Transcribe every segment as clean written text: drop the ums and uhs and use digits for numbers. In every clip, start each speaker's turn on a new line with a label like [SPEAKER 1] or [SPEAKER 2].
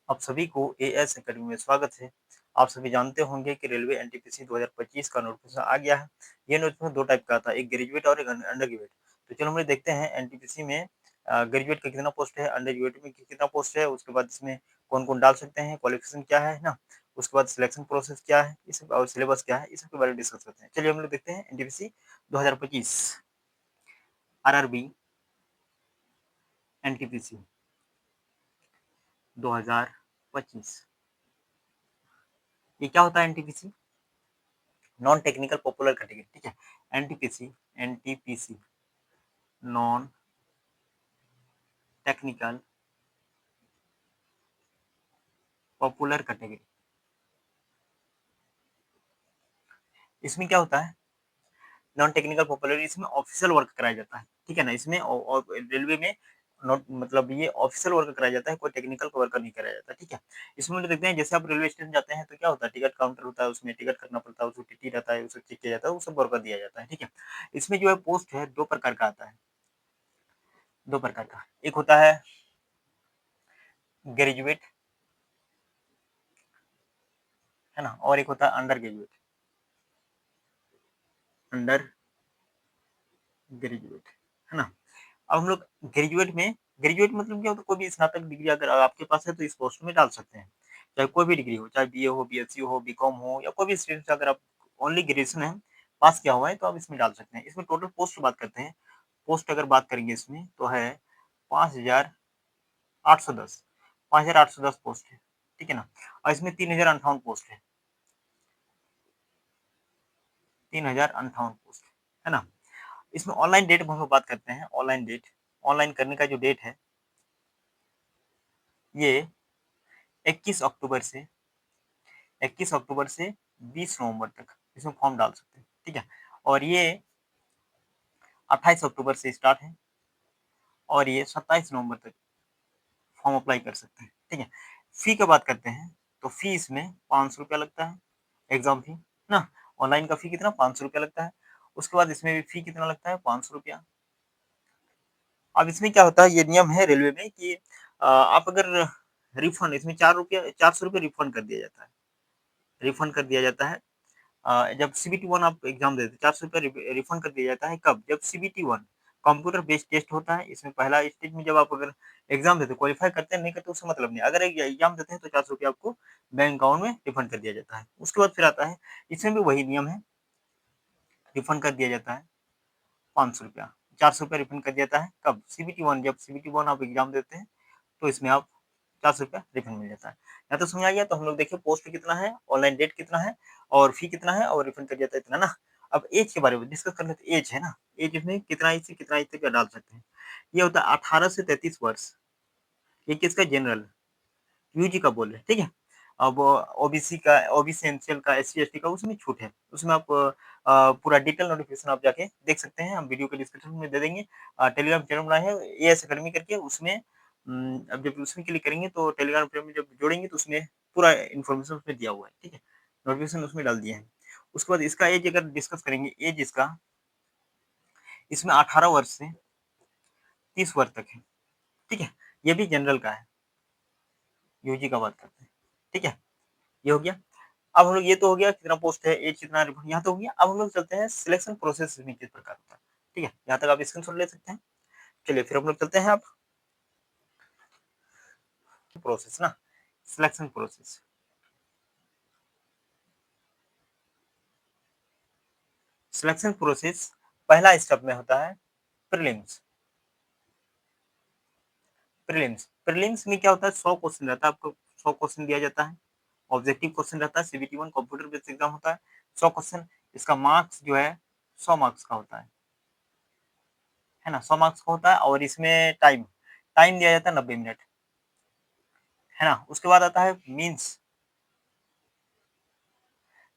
[SPEAKER 1] आप सभी को एएस एकेडमी में स्वागत है। आप सभी जानते होंगे कि रेलवे एनटीपीसी 2025 का नोटिफिकेशन आ गया है। ये नोटिफिकेशन 2 टाइप का आता है, एक ग्रेजुएट और एक अंडर ग्रेजुएट। तो चलो हम लोग देखते हैं एनटीपीसी में ग्रेजुएट का कितना पोस्ट है, अंडर ग्रेजुएट में कितना पोस्ट है, उसके बाद इसमें कौन-कौन डाल सकते हैं, क्वालिफिकेशन क्या है ना? उसके बाद सिलेक्शन प्रोसेस क्या है, इस और सिलेबस क्या है, इस सब के बारे में डिस्कस करते हैं। चलिए हम लोग देखते हैं एनटीपीसी 2025 आरआरबी एनटीपीसी 2025 ये क्या होता है NTPC? Non technical popular category, ठीक है। NTPC NTPC non technical popular category. इसमें क्या होता है? नॉन टेक्निकल पॉपुलर, इसमें ऑफिशियल वर्क कराया जाता है, ठीक है ना। इसमें और रेलवे में नॉट मतलब ये ऑफिशियल वर्क कराया जाता है, कोई टेक्निकल वर्क नहीं कराया जाता, ठीक है। इसमें हम देखते हैं जैसे आप रेलवे स्टेशन जाते हैं तो क्या होता है, टिकट काउंटर होता है, उसमें टिकट करना पड़ता है, उसको टीटी रहता है, उसे चेक किया जाता है, वो सब वर्क दिया जाता है, ठीक है। इसमें जो है पोस्ट है 2 प्रकार का आता है, 2 प्रकार का। एक होता है ग्रेजुएट, है ना, और एक होता है अंडर ग्रेजुएट, अंडर ग्रेजुएट, है ना। अब हम लोग ग्रेजुएट में, ग्रेजुएट मतलब क्या होता है, कोई भी स्नातक डिग्री अगर आपके पास है तो इस पोस्ट में डाल सकते हैं। चाहे कोई भी डिग्री हो, चाहे बीए हो, बीएससी हो, बीकॉम हो या कोई भी स्ट्रीम से अगर आप ओनली ग्रेजुएशन है, पास किया हुआ है तो आप इसमें डाल सकते हैं। इसमें टोटल पोस्ट बात करते हैं, पोस्ट अगर बात करेंगे इसमें तो है 5,810 5,810 पोस्ट है, ठीक है ना। और इसमें 3,058 पोस्ट है, 3,058 पोस्ट है ना। इसमें ऑनलाइन डेट हम लोग बात करते हैं, ऑनलाइन डेट, ऑनलाइन करने का जो डेट है ये 21 अक्टूबर से 21 अक्टूबर से 20 नवंबर तक इसमें फॉर्म डाल सकते हैं, ठीक है। और ये 28 अक्टूबर से स्टार्ट है और ये 27 नवंबर तक फॉर्म अप्लाई कर सकते हैं, ठीक है। फी की बात करते हैं तो फी इसमें 500 रुपया लगता है, एग्जाम फी ना। ऑनलाइन का फी कितना, 500 रुपया लगता है। उसके बाद इसमें भी फी कितना लगता है, 500 रुपया। अब इसमें क्या होता है, ये नियम है रेलवे में कि आप अगर रिफंड इसमें 400 रुपये रिफंड कर दिया जाता है, रिफंड कर दिया जाता है। जब सीबीटी वन आप एग्जाम देते हैं 400 रुपये रिफंड कर दिया जाता है, कब, जब CBT one computer based test होता है। इसमें पहला स्टेज में जब आप अगर एग्जाम देते क्वालिफाई करते हैं, नहीं करते उससे मतलब नहीं, अगर एग्जाम देते हैं तो 400 रुपये आपको बैंक अकाउंट में रिफंड कर दिया जाता है। उसके बाद फिर आता है, इसमें भी वही नियम है, रिफंड कर दिया जाता है 500 रुपया, 400 रुपया रिफंड कर दिया जाता है कब, सीबीटी वन, जब सीबीटी वन आप एग्जाम देते हैं तो इसमें आप 400 रुपया रिफंड मिल जाता है। यहाँ तो समझ आ गया। तो हम लोग देखिए पोस्ट कितना है, ऑनलाइन डेट कितना है और फी कितना है और रिफंड कर जाता है इतना ना। अब एज के बारे में डिस्कस कर लेते हैं। एज है ना, एज में कितना एज से कितना एज तक डाल सकते हैं। ये होता है 18 से 33 वर्ष। ये किसका, जनरल, यूजी का बोल रहे हैं, ठीक है। अब ओबीसी का, ओबीसी एनसीएल का, एससी एसटी का उसमें छूट है। उसमें आप पूरा डिटेल नोटिफिकेशन आप जाके देख सकते हैं, हम वीडियो के डिस्क्रिप्शन में दे देंगे। टेलीग्राम चैनल बनाए हैं एएस एकेडमी करके, उसमें अब जब उसमें क्लिक करेंगे तो टेलीग्राम चैनल में जब जोड़ेंगे तो उसमें पूरा इन्फॉर्मेशन उसमें दिया हुआ है, ठीक है। नोटिफिकेशन उसमें डाल दिए हैं। उसके बाद इसका एज अगर डिस्कस करेंगे, एज इसका इसमें 18 वर्ष से 30 वर्ष तक है, ठीक है। ये भी जनरल का है, यूजी का बात करते हैं, ठीक है। ये हो गया। अब हम लोग, ये तो हो गया कितना पोस्ट है, एज कितना, यहाँ तो हो गया। अब हम लोग चलते हैं सिलेक्शन प्रोसेस में किस प्रकार होता है, ठीक है। यहाँ तक आप स्क्रीनशॉट ले सकते हैं। चलिए फिर हम लोग चलते हैं अब प्रोसेस ना, सिलेक्शन प्रोसेस। सिलेक्शन प्रोसेस पहला स्टेप में होता है प्रीलिम्स। प्रीलिम्स, प्रीलिम्स में क्या होता है, 100 क्वेश्चन रहता है, आपको 100 क्वेश्चन दिया जाता है। ऑब्जेक्टिव क्वेश्चन रहता है, CBT one computer based exam होता है, 100 क्वेश्चन। इसका मार्क्स जो है 100 मार्क्स का होता है ना, 100 मार्क्स का होता है। और इसमें टाइम, टाइम दिया जाता है 90 मिनट, है ना। उसके बाद आता है मीन्स।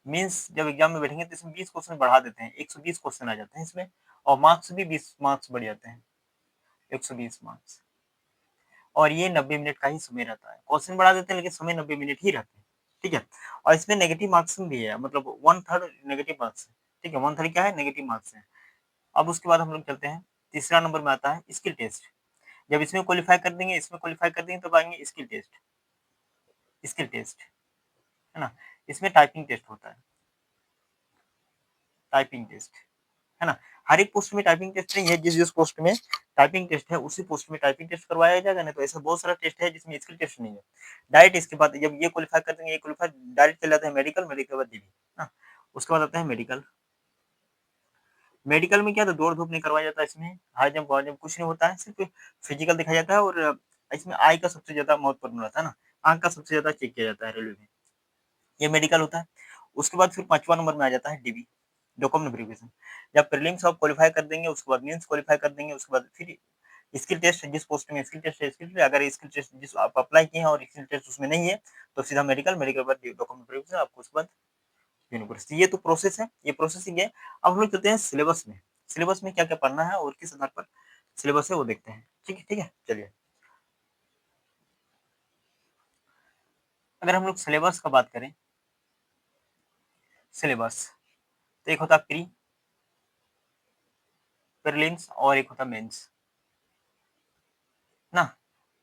[SPEAKER 1] मीन्स जब एग्जाम में बैठेंगे तो इसमें 20 क्वेश्चन बढ़ा देते हैं, 120 क्वेश्चन आ जाते हैं इसमें। और मार्क्स भी 20 मार्क्स बढ़ जाते हैं, 120 मार्क्स। और ये 90 मिनट का ही समय रहता है, क्वेश्चन बढ़ा देते हैं लेकिन समय 90 मिनट ही रहते हैं, ठीक है। और इसमें नेगेटिव मार्क्स भी है, मतलब वन थर्ड नेगेटिव मार्क्स है, ठीक है। वन थर्ड क्या है, नेगेटिव मार्क्स है। अब उसके बाद हम लोग चलते हैं, तीसरा नंबर में आता है स्किल टेस्ट। जब इसमें क्वालिफाई कर देंगे, इसमें क्वालिफाई कर देंगे तब आएंगे स्किल टेस्ट। स्किल टेस्ट, है ना? इसमें टाइपिंग टेस्ट होता है, टाइपिंग टेस्ट, है ना? हर एक पोस्ट में टाइपिंग टेस्ट नहीं है, जिस-जिस पोस्ट में टाइपिंग टेस्ट है, उसी पोस्ट में टाइपिंग टेस्ट करवाया जाएगा, नहीं तो ऐसा बहुत सारा टेस्ट है जिसमें स्किल टेस्ट नहीं है। डायरेक्ट इसके बाद जब ये क्वालीफाई कर देंगे, ये क्वालीफाई डायरेक्ट चले जाते हैं मेडिकल, मेडिकल के बाद जीडी, हाँ। उसके बाद आता है मेडिकल। मेडिकल में क्या तो दौड़-धूप नहीं करवाया जाता इसमें, हाई जंप, वाई जंप कुछ नहीं होता है, सिर्फ़ फिजिकल दिखाया जाता है और इसमें आई का सबसे ज़्यादा महत्वपूर्ण रहता है ना, आँख का सबसे ज़्यादा चेक किया जाता है रेलवे में। ये मेडिकल होता है। उसके बाद फिर 5वाँ नंबर में आ जाता है डीबी, डॉक्यूमेंट वेरिफिकेशन। जब प्रीलिम्स आप क्वालीफाई कर देंगे, उसके बाद मेंस क्वालीफाई कर देंगे, उसके बाद फिर स्किल टेस्ट जिस पोस्ट में स्किल टेस्ट है, स्किल टेस्ट अगर स्किल टेस्ट जिस आप अप्लाई किए हैं और स्किल टेस्ट उसमें नहीं है, तो सीधा मेडिकल, मेडिकल के बाद डॉक्यूमेंट वेरिफिकेशन आपको उसके बाद यूनिवर्सिटी। ये तो प्रोसेस है, ये प्रोसेसिंग है। अब हम लोग चलते हैं सिलेबस में। सिलेबस में क्या-क्या पढ़ना है और किस आधार पर सिलेबस है वो देखते हैं। ठीक है? चलिए। अगर हम लोग सिलेबस का बात करें, सिलेबस तो एक होता है प्रीलिम्स और एक होता है मेंस, ना?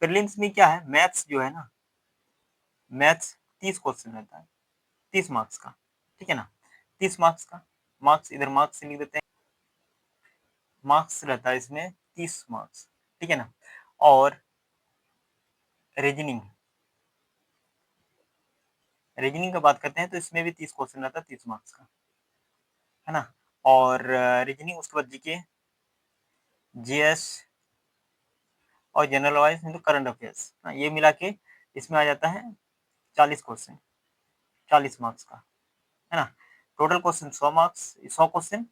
[SPEAKER 1] प्रीलिम्स में क्या है, मैथ्स जो है ना, मैथ्स 30 क्वेश्चन रहता है, 30 मार्क्स का, ठीक है ना? 30 मार्क्स का, मार्क्स इधर मार्क्स लिख देते हैं, मार्क्स रहता है इसमें 30 मार्क्स, ठीक है ना? और रीजनिंग, रीजनिंग का बात करते हैं तो इसमें भी 30 क्वेश्चन रहता है 30 मार्क्स का, है ना? और रीजनिंग उसके बाद जीके, जीएस और जनरल नॉलेज नहीं तो करंट अफेयर्स, हाँ, ये मिला के इसमें आ जाता है 40 क्वेश्चन, 40 मार्क्स का, है ना? टोटल क्वेश्चन 100 मार्क्स, 100 क्वेश्चन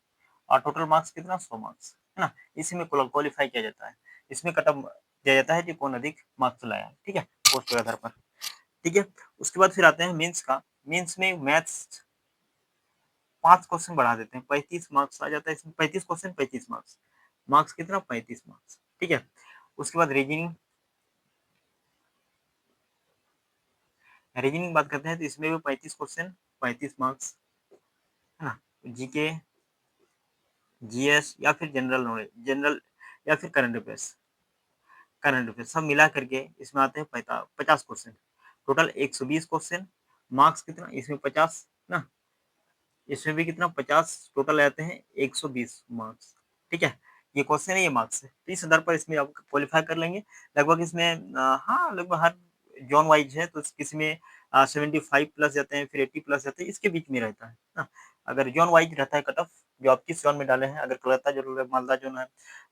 [SPEAKER 1] और टोटल मार्क्स कितना 100 मार्क्स, है ना? इसी में क्वालीफाई किया जाता है। इसमें कट ऑफ दिया जाता है कि कौन अधिक मार्क्स लाया, ठीक है? पोस्ट के आधार पर, ठीक है? उसके बाद फिर आते हैं मेंस का। मेंस में मैथ्स 5 क्वेश्चन बढ़ा देते हैं, 35 मार्क्स आ जाता है इसमें, 35 क्वेश्चन 35 मार्क्स। मार्क्स कितना 35 मार्क्स, ठीक है? उसके बाद रीजनिंग, रीजनिंग बात करते हैं तो इसमें भी 35 क्वेश्चन 35 मार्क्स, है ना? जीके, जीएस या फिर जनरल नॉलेज, जनरल या फिर करंट अफेयर्स, करंट अफेयर्स सब मिला करके इसमें आते हैं 50 क्वेश्चन, टोटल 120 क्वेश्चन, मार्क्स कितना इसमें 50 ना, इसमें भी कितना 50, टोटल आते हैं 120 मार्क्स, ठीक है? ये क्वेश्चन है, ये मार्क्स है, तो इस आधार पर इसमें आप क्वालिफाई कर लेंगे। लगभग इसमें हाँ, लगभग हर जोन वाइज है, तो किसी में 75 प्लस जाते हैं, फिर 80 प्लस जाते हैं, इसके बीच में रहता है ना। अगर जोन वाइज रहता है कट ऑफ, जो आप किस जोन में डाले हैं, अगर कोलकाता जोन है, मालदा जोन है,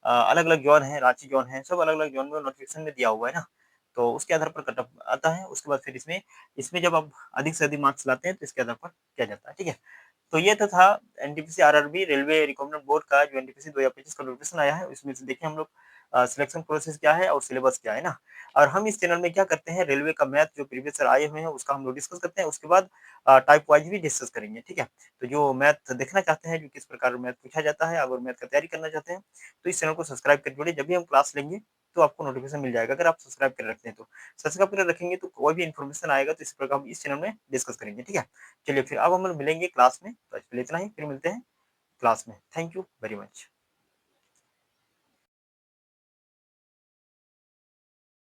[SPEAKER 1] अलग अलग जोन है, रांची जोन है, सब अलग अलग जोन में नोटिफिकेशन में दिया हुआ है ना, तो उसके आधार पर कट ऑफ आता है। उसके बाद फिर इसमें इसमें जब आप अधिक से अधिक मार्क्स लाते हैं तो इसके आधार पर किया जाता है, ठीक है? तो ये तो था NTPC RRB railway recruitment board का जो एनटीपीसी 2025 का नोटिफिकेशन आया है, उसमें से देखिए हम लोग सिलेक्शन प्रोसेस क्या है और सिलेबस क्या है ना। और हम इस चैनल में क्या करते हैं, रेलवे का मैथ जो प्रीवियस ईयर आए हुए हैं उसका हम लोग डिस्कस करते हैं, उसके बाद टाइप वाइज भी डिस्कस करेंगे, ठीक है? तो जो मैथ देखना चाहते हैं, जो किस प्रकार मैथ पूछा जाता है, अगर मैथ का तैयारी करना चाहते हैं, तो इस चैनल को सब्सक्राइब कर जोड़िए, जब भी हम क्लास लेंगे तो आपको नोटिफिकेशन मिल जाएगा, अगर आप सब्सक्राइब कर रखते हैं तो। सब्सक्राइब कर रखेंगे तो कोई भी इन्फॉर्मेशन आएगा तो इस प्रकार हम इस चैनल में डिस्कस करेंगे, ठीक है? चलिए फिर अब हम लोग मिलेंगे क्लास में, तो आज के लिए इतना ही, फिर मिलते हैं क्लास में। Thank you very much.